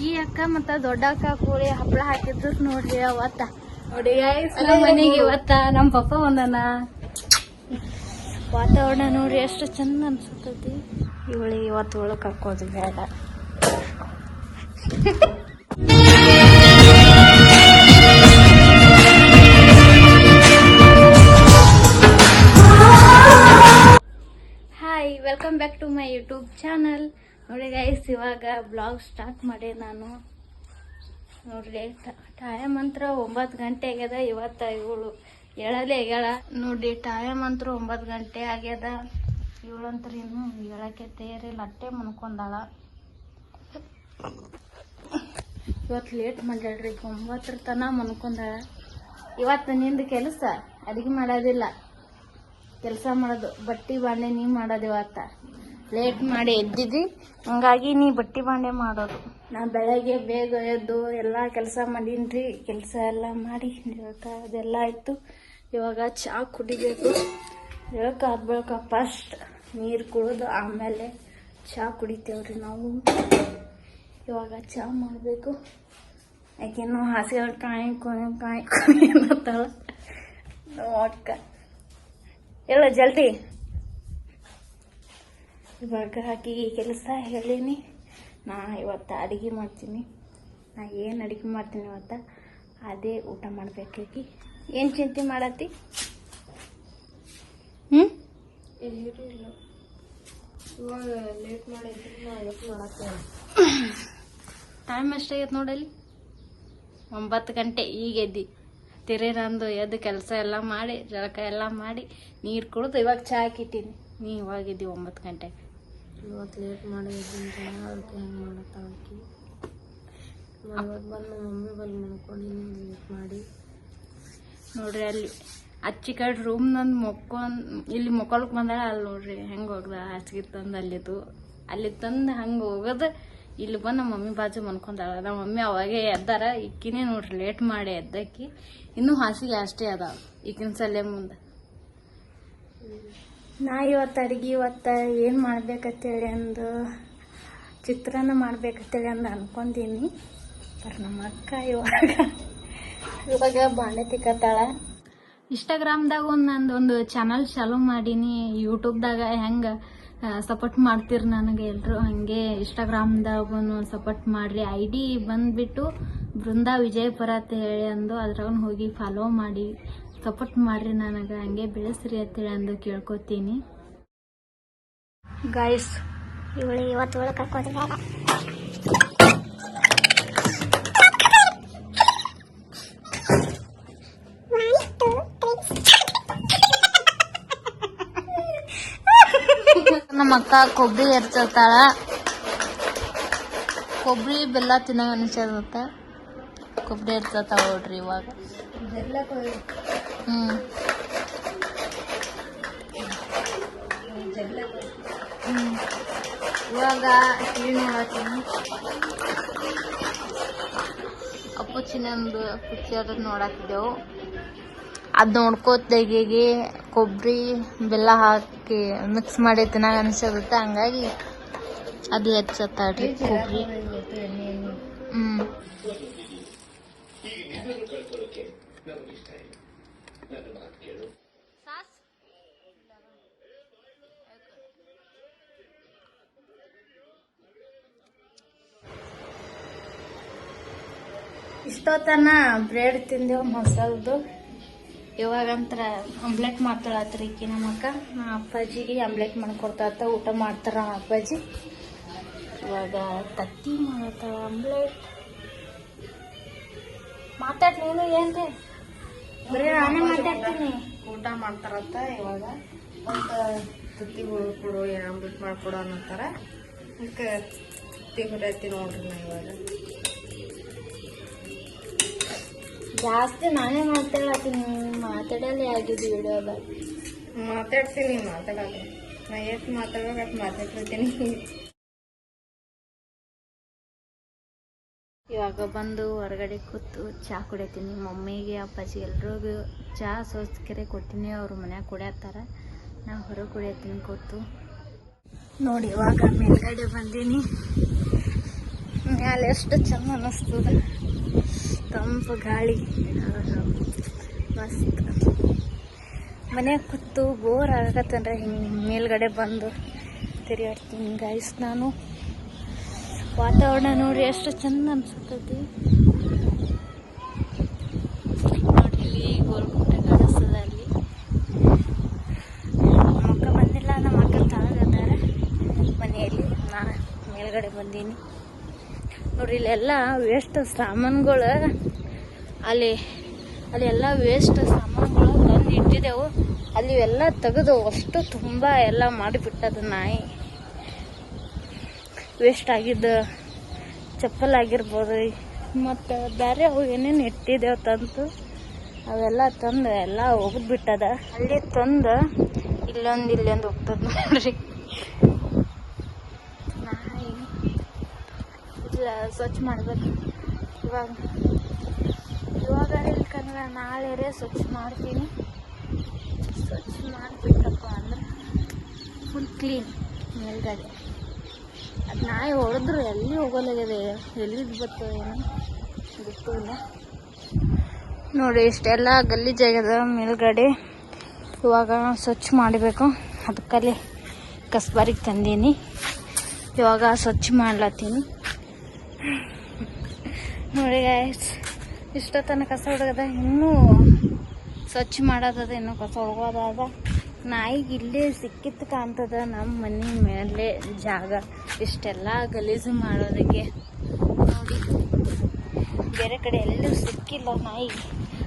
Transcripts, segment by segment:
ಅಡ್ಗಿ ಅಕ್ಕ ಮತ್ತ ದೊಡ್ಡ ಅಕ್ಕ ಕೂಡಿ ಹಪ್ಪಳ ಹಾಕಿದ್ರು ನೋಡ್ರಿ ಅವತ್ತ. ನೋಡಿ ಮನೆಗೆ ಇವತ್ತ ನಮ್ ಪಪ್ಪ ಬಂದನ. ವಾತಾವರಣ ನೋಡ್ರಿ ಎಷ್ಟು ಚಂದ ಅನ್ಸತೈತಿ. ಇವಳಿಗೆ ಇವತ್ತು ಒಳಗ್ ಹಾಕೋದು ಬೇಡ. Hi, welcome back to my YouTube channel. ನೋಡಿ ಗೈಸ್, ಇವಾಗ ಬ್ಲಾಗ್ ಸ್ಟಾರ್ಟ್ ಮಾಡಿ ನಾನು. ನೋಡ್ರಿ ಟೈಮ್ ಮಂತ್ರ 9 ಗಂಟೆ ಆಗ್ಯದ. ಇವತ್ತ ಇವಳು ಹೇಳಲೇ ಹೇಳ. ನೋಡ್ರಿ ಟೈಮ್ ಮಂತ್ರ 9 ಗಂಟೆ ಆಗ್ಯದ. ಇವಳಂತ್ರ ಇನ್ನು ಹೇಳಕ್ಕೆ ತಯಾರಿಲ್ಲ, ಅಟ್ಟೆ ಮನ್ಕೊಂಡಾಳ. ಇವತ್ತು ಲೇಟ್ ಮಾಡ್ಯಾಳ್ರಿ, 9 ತನ ಮನ್ಕೊಂಡಾಳ. ಇವತ್ತು ನಿಂದು ಕೆಲಸ ಅಡಿಗೆ ಮಾಡೋದಿಲ್ಲ, ಕೆಲಸ ಮಾಡೋದು, ಬಟ್ಟಿ ಬಾಂಡೆ ನೀ ಮಾಡೋದು. ಇವತ್ತ ಲೇಟ್ ಮಾಡಿ ಎದ್ದಿದ್ದಿ, ಹಂಗಾಗಿ ನೀ ಬಟ್ಟಿ ಬಾಂಡೆ ಮಾಡೋದು. ನಾ ಬೆಳಗ್ಗೆ ಬೇಗ ಎದ್ದು ಎಲ್ಲ ಕೆಲಸ ಮಾಡೀನ್ರಿ. ಕೆಲಸ ಎಲ್ಲ ಮಾಡಿ ಅದೆಲ್ಲ ಆಯ್ತು. ಇವಾಗ ಚಹಾ ಕುಡಿಬೇಕು. ಬೆಳಕ ಆದ ಬಳಿಕ ಫಸ್ಟ್ ನೀರು ಕುಡಿದು ಆಮೇಲೆ ಚಹಾ ಕುಡಿತೇವ್ರಿ ನಾವು. ಇವಾಗ ಚಹಾ ಮಾಡಬೇಕು. ಯಾಕೆನೋ ಹಾಸಿಗೆ ಕಾಯಿ ಅನ್ನತ್ತಾಳ ಅಕ್ಕ. ಎಲ್ಲ ಜಲ್ದಿ ಇವಾಗ ಹಾಕಿ ಕೆಲಸ ಹೇಳೀನಿ. ನಾ ಇವತ್ತು ಅಡುಗೆ ಮಾಡ್ತೀನಿ. ನಾ ಏನು ಅಡುಗೆ ಮಾಡ್ತೀನಿ ಇವತ್ತು ಅದೇ ಊಟ ಮಾಡ್ಬೇಕಾಗಿ. ಏನು ಚಿಂತೆ ಮಾಡತ್ತಿ? ಇವಾಗ ಲೇಟ್ ಮಾಡಿದ್ರೆ ಟೈಮ್ ಎಷ್ಟಾಗೈತೆ ನೋಡಲ್ಲಿ, 9 ಗಂಟೆ. ಈಗ ಎದ್ದಿ ತಿರೇನಂದು ಎದ್ದು ಕೆಲಸ ಎಲ್ಲ ಮಾಡಿ ಜಳಕ ಎಲ್ಲ ಮಾಡಿ ನೀರು ಕುಡಿದು ಇವಾಗ ಚಹಾ ಹಾಕಿಟ್ಟೀನಿ. ನೀ ಇವಾಗಿದ್ದಿ 9 ಗಂಟೆಗೆ. ಇವತ್ತು ಲೇಟ್ ಮಾಡಿ ಅದಕ್ಕೆ ಹೆಂಗೆ ಮಾಡತ್ತಾಕಿ. ಇವತ್ತು ಬಂದು ಮಮ್ಮಿ ಬಲ್ಲಿ ಮನ್ಕೊಂಡು ಲೇಟ್ ಮಾಡಿ. ನೋಡ್ರಿ ಅಲ್ಲಿ ಅಚ್ಚಿ ಕಡೆ ರೂಮ್ ನಂದು ಇಲ್ಲಿ ಮೊಕೊಳಕ್ಕೆ ಬಂದಾಳ. ಅಲ್ಲಿ ನೋಡ್ರಿ ಹೆಂಗೆ ಹೋಗ್ದ, ಹಾಸಿಗೆ ತಂದು ಅಲ್ಲಿ ತಂದು ಹಂಗೆ ಹೋಗೋದು. ಇಲ್ಲಿ ಬಂದು ನಮ್ಮ ಮಮ್ಮಿ ಬಾಜು ಮನ್ಕೊಂಡಾಳ. ನಮ್ಮ ಮಮ್ಮಿ ಅವಾಗೇ ಎದ್ದಾರ. ಇಕ್ಕಿನೇ ನೋಡ್ರಿ ಲೇಟ್ ಮಾಡಿ ಎದ್ದಕ್ಕಿ. ಇನ್ನೂ ಹಾಸಿಗೆ ಅಷ್ಟೇ ಅದಾವ ಈಗಿನ ಸಲ ಮುಂದೆ. ನಾ ಇವತ್ತು ಅಡುಗೆ ಏನು ಮಾಡ್ಬೇಕಂತೇಳಿ ಅಂದು ಚಿತ್ರಾನ್ನ ಮಾಡ್ಬೇಕಂತೇಳಿ ಅಂದು ಅನ್ಕೊಂಡೀನಿ. ಬರ್ ನಮ್ಮ ಅಕ್ಕ ಇವಾಗ ಬಾಂಡೆ ತಿಕ್ಕತ್ತಾಳ. ಇನ್ಸ್ಟಾಗ್ರಾಮ್ದಾಗ ನಂದೊಂದು ಚಾನಲ್ ಚಾಲೂ ಮಾಡೀನಿ. ಯೂಟ್ಯೂಬ್ದಾಗ ಹೆಂಗೆ ಸಪೋರ್ಟ್ ಮಾಡ್ತೀರಿ ನನಗೆ ಎಲ್ಲರೂ, ಹಾಗೆ ಇನ್ಸ್ಟಾಗ್ರಾಮ್ದಾಗ ಸಪೋರ್ಟ್ ಮಾಡಿರಿ. ID ಬಂದುಬಿಟ್ಟು ಬೃಂದಾ ವಿಜಯಪುರ ಅಂತ ಹೇಳಿ ಅಂದು ಅದ್ರಾಗ ಹೋಗಿ ಫಾಲೋ ಮಾಡಿ ಸಪೋರ್ಟ್ ಮಾಡಿರಿ ನನಗೆ. ಹಂಗೆ ಬೆಳೆಸ್ರಿ ಅಂತೇಳಿ ಅಂದು ಕೇಳ್ಕೊತೀನಿ. ಗೈಸ್, ಇವಳಿಗೆ ಇವತ್ತು ಒಳಗೆ ಹಾಕೋದು ಬೇಡ. ನಮ್ಮ ಅಕ್ಕ ಕೊಬ್ಬರಿ ಎರ್ಚತಾಳ. ಕೊಬ್ಬರಿ ಬೆಲ್ಲ ತಿನ್ನೋ ಅನಿಸತ್ತ. ಕೊಬ್ಬರಿ ಎರ್ಚತಾಳ ನೋಡ್ರಿ ಇವಾಗ. ಇವಾಗ ಟಿವಿ ನೋಡತ್ತೀನಿ. ಅಪ್ಪು ಚಿನ್ನಂದು ಪಿಕ್ಚರ್ ನೋಡತ್ತಿದ್ದೆವು. ಅದು ನೋಡ್ಕೋತೆಗೆ ಕೊಬ್ಬರಿ ಬೆಲ್ಲ ಹಾಕಿ ಮಿಕ್ಸ್ ಮಾಡಿ ತಿನ್ನಾಗ ಅನಿಸುತ್ತೆ. ಹಂಗಾಗಿ ಅದು ಹೆಚ್ಚತ್ತಾಳ್ರಿ ಕೊಬ್ಬರಿ. ಇಷ್ಟೊತ್ತನ ಬ್ರೆಡ್ ತಿಂದೆವು ಮೊಸಲ್ದು. ಇವಾಗಂತ್ರ ಆಮ್ಲೆಟ್ ಮಾಡ್ತಾಳತ್ರಿ ಈಕಿ ನಮ್ಮ ಅಕ್ಕ. ನಾ ಅಪ್ಪಾಜಿಗೆ ಆಮ್ಲೆಟ್ ಮಾಡ್ಕೊಡ್ತಾತ. ಊಟ ಮಾಡ್ತಾರ ಅಪ್ಪಾಜಿ. ಇವಾಗ ತತ್ತಿ ಮಾಡತ್ತಾಳ ಆಮ್ಲೆಟ್. ಮಾತಾಡ್ ನೀನು ಏನ್ರಿ? ಬರೀ ನಾನೇ ಮಾತಾಡ್ತೀನಿ. ಊಟ ಮಾಡ್ತಾರತ್ತ. ಇವಾಗ ಮತ್ತು ತತ್ತಿ ಕೊಡು ಆಮ್ಲೆಟ್ ಮಾಡ್ಕೊಡು ಅನ್ನತ್ತಾರ. ಅದಕ್ಕೆ ತತ್ತಿ ಹೊರತಿ ನೋಡ್ರಿ. ನಾ ಇವಾಗ ಜಾಸ್ತಿ ನಾನೇ ಮಾತಾಡತ್ತೀನಿ, ಮಾತಾಡಲೇ ಆಗಿದ್ದು ವಿಡಿಯೋದಾಗ. ಮಾತಾಡ್ತೀನಿ, ಮಾತಾಡೋದು ನಾ ಎಷ್ಟು ಮಾತಾಡ್ಬೇಕು ಮಾತಾಡ್ತಿರ್ತೀನಿ. ಇವಾಗ ಬಂದು ಹೊರಗಡೆ ಕೂತು ಚಹಾ ಕುಡಿತೀನಿ. ಮಮ್ಮಿಗೆ ಅಪ್ಪಾಜಿ ಎಲ್ರಿಗೂ ಚಹಾ ಸೋಸ್ಕೆರೆ ಕೊಟ್ಟಿನಿ. ಅವ್ರು ಮನ್ಯಾಗ ಕುಡಿಯತ್ತಾರ. ನಾ ಹೊರಗೆ ಕುಡಿಯತ್ತೀನಿ ಕೂತು. ನೋಡಿ ಇವಾಗ ಮೇಲ್ಗಡೆ ಬಂದೀನಿ. ಮ್ಯಾಲೆ ಎಷ್ಟು ಚಂದ ಅನ್ನಿಸ್ತದ, ತಂಪು ಗಾಳಿ ಮಸ್ತ್. ಮನ್ಯಾಗ ಕೂತು ಬೋರ್ ಆಗತ್ತಂದ್ರೆ ಹಿಂಗೆ ಮೇಲ್ಗಡೆ ಬಂದು ತಿರುಗಾಡ್ತೀನಿ ಗೈಸ್ ನಾನು. ವಾತಾವರಣ ನೋಡ್ರಿ ಎಷ್ಟು ಚಂದ ಅನ್ಸುತ್ತೈತಿ. ನೋಡ್ರಿ ಇಲ್ಲಿ ಗೋಲ್ಗುಂಟೆ ಕಾಣಿಸ್ತದ. ಅಲ್ಲಿ ನಮ್ಮ ಅಕ್ಕ ಬಂದಿಲ್ಲ, ನಮ್ಮ ಅಕ್ಕ ತಳಗದಾರ ಮನೆಯಲ್ಲಿ, ನಾನು ಮೇಲ್ಗಡೆ ಬಂದೀನಿ. ನೋಡ್ರಿ ಇಲ್ಲೆಲ್ಲ ವೇಸ್ಟ್ ಸಾಮಾನುಗಳು, ಅಲ್ಲಿ ಎಲ್ಲ ವೇಸ್ಟ್ ಸಾಮಾನುಗಳು ತಂದು ಇಟ್ಟಿದ್ದೆವು. ಅಲ್ಲಿ ಎಲ್ಲ ತೆಗೆದು ಅಷ್ಟು ತುಂಬ ಎಲ್ಲ ಮಾಡಿಬಿಟ್ಟದು ನಾಯಿ. ವೇಸ್ಟ್ ಆಗಿದ್ದು ಚಪ್ಪಲ್ ಆಗಿರ್ಬೋದು, ಮತ್ತು ಬೇರೆ ಅವು ಏನೇನು ಇಟ್ಟಿದ್ದೇವೆ ತಂದು ಅವೆಲ್ಲ ತಂದು ಎಲ್ಲ ಹೋಗ್ಬಿಟ್ಟದ. ಅಲ್ಲಿ ತಂದು ಇಲ್ಲೊಂದು ಹೋಗ್ತದೆ ನೋಡ್ರಿ ನಾಯಿ. ಇಲ್ಲ ಸ್ವಚ್ಛ ಮಾಡ್ಬೇಕು ಇವಾಗ ಇಲ್ಕಂದ್ರೆ ನಾಳೆ ಸ್ವಚ್ಛ ಮಾಡ್ತೀನಿ. ಸ್ವಚ್ಛ ಮಾಡಿಬಿಟ್ಟಪ್ಪ ಅಂದ್ರೆ ಫುಲ್ ಕ್ಲೀನ್ ಮೇಲ್ಗಡೆ. ಅದು ನಾಯಿ ಹೊಡೆದ್ರು ಎಲ್ಲಿ ಹೋಗೋಲಾಗಿದೆ, ಎಲ್ಲಿದ್ದು ಬರ್ತದೆ ಏನೋ ಗೊತ್ತಿಲ್ಲ. ನೋಡಿ ಇಷ್ಟೆಲ್ಲ ಗಲೀಜಾಗ್ಯದ ಮೇಲ್ಗಡೆ. ಇವಾಗ ಸ್ವಚ್ಛ ಮಾಡಬೇಕು. ಅದಕ್ಕಲ್ಲಿ ಕಸ್ಬಾರಿಗೆ ತಂದೀನಿ. ಇವಾಗ ಸ್ವಚ್ಛ ಮಾಡ್ಲತ್ತೀನಿ. ನೋಡಿ ಗಾಯ್ಸ್, ಇಷ್ಟ ತನಕ ಕಸ ಹೊಡಗದ, ಇನ್ನೂ ಸ್ವಚ್ಛ ಮಾಡೋದದ, ಇನ್ನೂ ಕಸ ಹೊಡ್ಗೋದದ. ನಾಯಿಗೆ ಇಲ್ಲೇ ಸಿಕ್ಕಿತ್ತು ಕಾಣ್ತದ ನಮ್ಮ ಮನೆ ಮೇಲೆ ಜಾಗ ಇಷ್ಟೆಲ್ಲ ಗಲೀಜು ಮಾಡೋದಕ್ಕೆ. ನೋಡಿ ಬೇರೆ ಕಡೆ ಎಲ್ಲೂ ಸಿಕ್ಕಿಲ್ಲ ನಾಯಿಗೆ,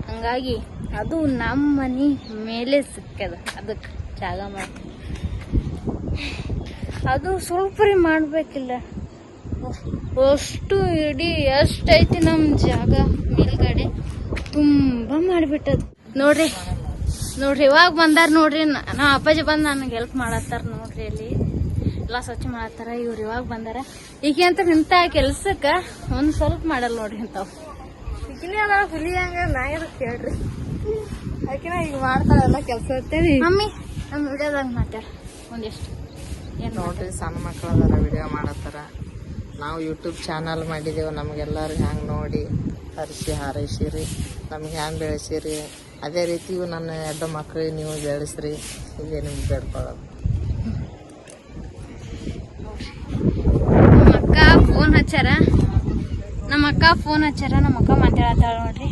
ಹಂಗಾಗಿ ಅದು ನಮ್ಮ ಮನೆ ಮೇಲೆ ಸಿಕ್ಕದ, ಅದಕ್ಕೆ ಜಾಗ ಮಾಡಿ ಅದು ಸ್ವಲ್ಪ ಮಾಡಬೇಕಿಲ್ಲ. ಅಷ್ಟು ಇಡೀ ಎಷ್ಟೈತಿ ನಮ್ಮ ಜಾಗ ಮೇಲ್ಗಡೆ ತುಂಬ ಮಾಡಿಬಿಟ್ಟದು. ನೋಡ್ರಿ ಇವಾಗ ಬಂದಾರ ನೋಡ್ರಿ. ನಮ್ಮ ಅಪ್ಪಾಜಿ ಬಂದು ನನಗೆ ಹೆಲ್ಪ್ ಮಾಡತ್ತಾರ ನೋಡ್ರಿ. ಅಲ್ಲಿ ಎಲ್ಲ ಸ್ವಚ್ಛ ಮಾಡತ್ತಾರ. ಇವ್ರು ಇವಾಗ ಬಂದಾರ. ಈಗ ಅಂತ ಇಂಥ ಕೆಲ್ಸಕ್ಕೆ ಒಂದು ಸ್ವಲ್ಪ ಮಾಡಲ್ಲ ನೋಡ್ರಿ ಇಂಥವು. ಈಗಿನ ಅದ ಹುಲಿ ಹಂಗ ನಾಯಿ ಕೇಳ್ರಿ, ಅದಕ್ಕಿನ ಈಗ ಮಾಡ್ತಾರಲ್ಲ ಕೆಲಸ ಅಂತೇಳಿ. ಮಮ್ಮಿ ನಮ್ಮ ವಿಡಿಯೋದಾಗ ಮಾತಾಡ ಒಂದಿಷ್ಟು ಏನು ನೋಡ್ರಿ, ಸಣ್ಣ ಮಕ್ಕಳು ಅದಾರ ವಿಡಿಯೋ ಮಾಡತ್ತಾರ. ನಾವು ಯೂಟ್ಯೂಬ್ ಚಾನಲ್ ಮಾಡಿದೆವು. ನಮಗೆಲ್ಲರೂ ಹ್ಯಾಂಗೆ ನೋಡಿ ಹರಿಸಿ ಹಾರೈಸಿರಿ, ನಮ್ಗೆ ಹ್ಯಾಂಗೆ ಬೆಳೆಸಿರಿ, ಅದೇ ರೀತಿ ನನ್ನ 2 ಮಕ್ಕಳಿಗೆ ನೀವು ಬೆಳೆಸ್ರಿ, ಇದೇ ನಿಮ್ಗೆ ಬೇಡ್ಕೊಳ್ಳೋದು. ನಮ್ಮ ಅಕ್ಕ ಫೋನ್ ಹಚ್ಚಾರ, ನಮ್ಮ ಅಕ್ಕ ಮಾತಾಡತ್ತಾಳ ನೋಡ್ರಿ.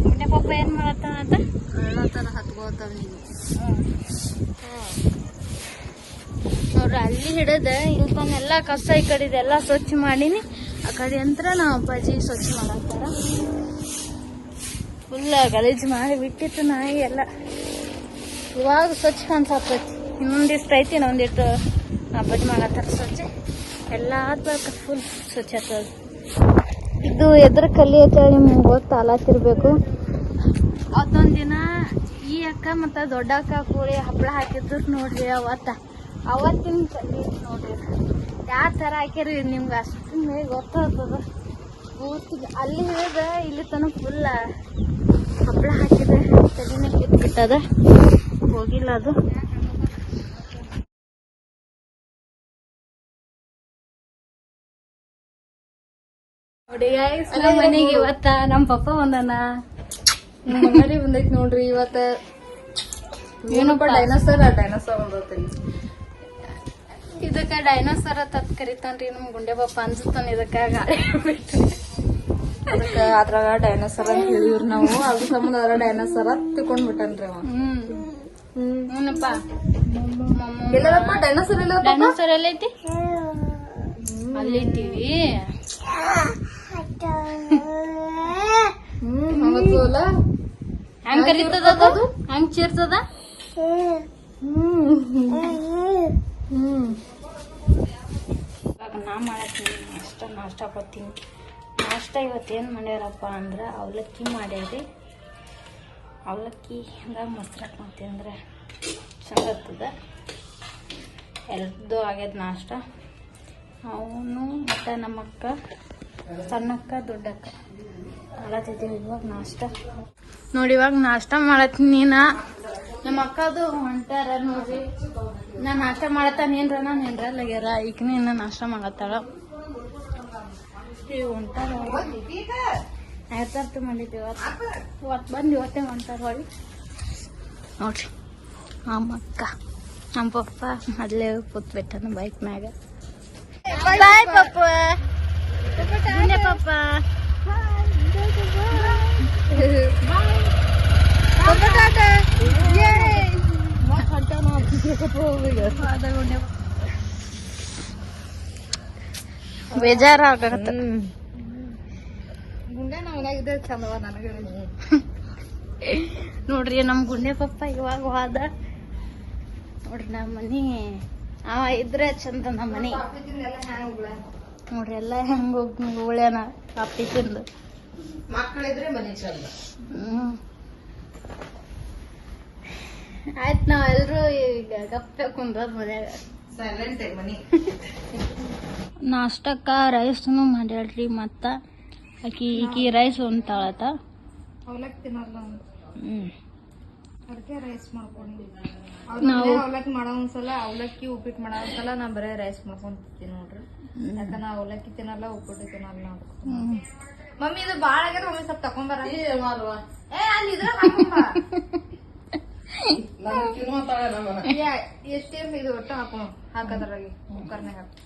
ಮುಂದೆ ಪಾಪ ಏನು ಮಾಡತ್ತಾನಂತ ಹೇಳತ್ತಾರ, ಹತ್ಕೋತಾವ ನೀವು ನೋಡ್ರಿ. ಅಲ್ಲಿ ಹಿಡಿದ ಇಲ್ಲಿ ತನ್ನೆಲ್ಲ ಕಸ ಈ ಕಡೆದೆಲ್ಲ ಸ್ವಚ್ಛ ಮಾಡೀನಿ. ಆ ಕಡೆ ಅಂತ ನಮ್ಮ ಅಪ್ಪಾಜಿ ಸ್ವಚ್ಛ ಮಾಡತ್ತಾರ. ಫುಲ್ಲ ಗಲೀಜು ಮಾಡಿ ಬಿಟ್ಟಿತ್ತು ನಾಯಿ ಎಲ್ಲ. ಇವಾಗ ಸ್ವಚ್ಛ ಕಾಣಿಸತ್ತೈತಿ. ಇನ್ನೊಂದಿಷ್ಟು ಐತಿ, ಇನ್ನೊಂದಿಟ್ಟು ಅಪ್ಪಾಜಿ ಮಾಡತ್ತಾರ ಸ್ವಚ್ಛ. ಎಲ್ಲ ಆದ್ಬೇಕು ಫುಲ್ ಸ್ವಚ್ಛ ಆಗ್ತದ. ಇದು ಎದ್ರ ಕಲಿ ಐತೆ ನಿಮ್ಗೆ ಗೊತ್ತಾಲತ್ತಿರ್ಬೇಕು. ಅವತ್ತೊಂದು ದಿನ ಈ ಅಕ್ಕ ಮತ್ತು ದೊಡ್ಡ ಅಕ್ಕ ಕೂಡಿ ಹಪ್ಪಳ ಹಾಕಿದ್ರು ನೋಡ್ರಿ. ಅವತ್ತಿನ ಕಲಿ ನೋಡ್ರಿ ಯಾವ ಥರ ಹಾಕ್ಯಾರಿ ನಿಮ್ಗೆ ಅಷ್ಟು ಮೇಲೆ ಗೊತ್ತಾಗ್ತದ. ಪೂರ್ತಿ ಅಲ್ಲಿ ಹಿಡಿದ ಇಲ್ಲಿ ತನಕ ಫುಲ್ ಹಪ್ಪಳ ಹಾಕಿದೆ. ತಲೆನೇ ಕಿತ್ಬಿಟ್ಟದ, ಹೋಗಿಲ್ಲ ಅದು. ನೋಡಿ ನಮ್ಮ ಮನೆಗೆ ಇವತ್ತ ನಮ್ಮ ಪಪ್ಪ ಬಂದಾನ. ಮಗಳಿ ಬಂದೈತಿ ನೋಡ್ರಿ. ಇವತ್ತ ಏನಪ್ಪ ಡೈನೋಸರ್ ಬಂದೈತಿ. ಇದಕ್ಕ ಡೈನೋಸರ್ ತತ್ ಕರಿತಾನ್ರಿ ನಮ್ ಗುಂಡೆ ಪಪ್ಪ ಅನ್ಸುತ್ತಾನ. ಇದಕ್ಕ ಗಾಳಿ ಬಿಟ್ಟು ಅದಕ್ಕ ಅದ್ರಾಗ ಡೈನೋಸರ್ ಅಂತ ಹೇಳಿವ್ರಿ ನಾವು. ಅದ್ರ ಸಂಬಂಧ ಅದ್ರ ಡೈನೋಸರ್ ತಿಳ್ಕೊಂಡ್ ಬಿಟ್ಟನ್ರಿ ಅವ. ಏನಪ್ಪ ಎಲ್ಲದಪ್ಪ ಡೈನೋಸರ್? ಎಲ್ಲ ಡೈನೋಸರ್ ಎಲ್ಲೈತಿ? ಅಲ್ಲೈತಿವಿ. ಹೆಂಗ್ ಕರಿತದ ಅದು? ಹೆಂಗ್ ಚೀರ್ತದ? ಇವಾಗ ನಾ ಮಾಡತ್ತೀನಿ ನಾಷ್ಟ ಕೊಡ್ತೀನಿ. ನಾಷ್ಟ ಇವತ್ತೇನು ಮಾಡ್ಯಾರಪ್ಪ ಅಂದ್ರೆ ಅವಲಕ್ಕಿ ಮಾಡ್ಯಾರಿ. ಅವಲಕ್ಕಿ ಹಂಗಾಗಿ ಮೊಸರು ಹಾಕ್ಕೊಂತೀನಿ ಅಂದ್ರೆ ಚಂದ ಆಗ್ತದ. ಎಲ್ಲದ್ದು ಆಗ್ಯದ ನಾಷ್ಟ. ಅವನು ಮತ್ತು ನಮ್ಮ ಅಕ್ಕ, ಸಣ್ಣಕ್ಕ, ದೊಡ್ಡಕ್ಕ ಮಾಡತ್ತಿದ್ದೀವಿ ಇವಾಗ ನಾಷ್ಟ. ನೋಡಿ ಇವಾಗ ನಾಷ್ಟ ಮಾಡತ್ತೀನಿ. ನಮ್ಮ ಅಕ್ಕದು ಹೊಂಟಾರ ನೋಡ್ರಿ. ನಾನು ನಾಷ್ಟ ಮಾಡತ್ತಾನ ಏನ್ರ ನಾನು ಏನ್ರಲ್ಲಾಗ್ಯಾರ. ಈಗ ನಾಷ್ಟ ಮಾಡತ್ತಾಳ. ಹೊಂಟಾರ ಆಯ್ತಾರ್ತು ಮಾಡಿದ್ವಿ ಇವತ್ತು ಬಂದು ಇವತ್ತೇ ಹೊಂಟಾರ ಹೊಳಿ ನೋಡ್ರಿ ಅಮ್ಮಕ್ಕ ನಮ್ಮ ಪಪ್ಪ ಅಲ್ಲೇ ಕೂತ್ಬಿಟ್ಟನ ಬೈಕ್ ಮ್ಯಾಗ ಬಾಯ್ ಪಪ್ಪ ಪಪ್ಪ ಬೇಜಾರ ಆಗತ್ತ ನೋಡ್ರಿ ನಮ್ ಗುಂಡೆ ಪಪ್ಪ ಇವಾಗ ಹೋದ ನೋಡ್ರಿ ನಮ್ಮ ಮನಿ ಅವ ಇದ್ರೆ ಚಂದ ನಮ್ಮ ಮನಿ ನೋಡ್ರಿ ಎಲ್ಲ ಹೆಂಗ ಉಳ್ಯಾನ ಕಾಪಿ ತಿಂದು ಮಕ್ಕಳಿದ್ರೆ ಮನೆ ಚಂದ. ಆಯ್ತು ನಾವೆಲ್ರು ಈಗ ಗಪ್ಪೆ ಕುಂದ್ರದ ಮನ್ಯಾಗ ಸೈಲೆಂಟ್ ಮನಿ. ನಾಷ್ಟಕ್ಕ ರೈಸ್ನು ಮಾಡ್ಯಾಳ್ರಿ ಮತ್ತ ಈಕಿ ರೈಸ್ ಉಣ್ತಾಳತ ಅವಲಕ್ಕಿ ತಿನ್ನಲ್ಲ ಅದಕ್ಕೆ ರೈಸ್ ಮಾಡ್ಕೊಂಡು ನಾವು ಅವಲಕ್ಕಿ ಮಾಡೋ ಒಂದ್ಸಲ ಅವಲಕ್ಕಿ ಉಪ್ಪಿಟ್ಟು ಮಾಡೋ ಒಂದ್ಸಲ ನಾ ಬರೇ ರೈಸ್ ಮಾಡ್ಕೊಂತೀನಿ ನೋಡ್ರಿ. ಯಾಕ ನಾ ಅವಲಕ್ಕಿ ತಿನ್ನಲ್ಲ ಉಪ್ಪಿಟ್ಟು ತಿನ್ನಲ್ಲ ನೋಡ್ರಿ. ಮಮ್ಮಿ ಇದು ಬಾಳ ಆಗ್ಯದ ಮಮ್ಮಿ ಸ್ವಲ್ಪ ತಕೊಂಬರ ಅಲ್ಲಿ ಇದ್ರ ಎಷ್ಟೇ ಇದು ಒಟ್ಟು ಹಾಕೋದ್ರಾಗಿ ಕುಕ್ಕರ್ನಾಗ ಹಾಕಿ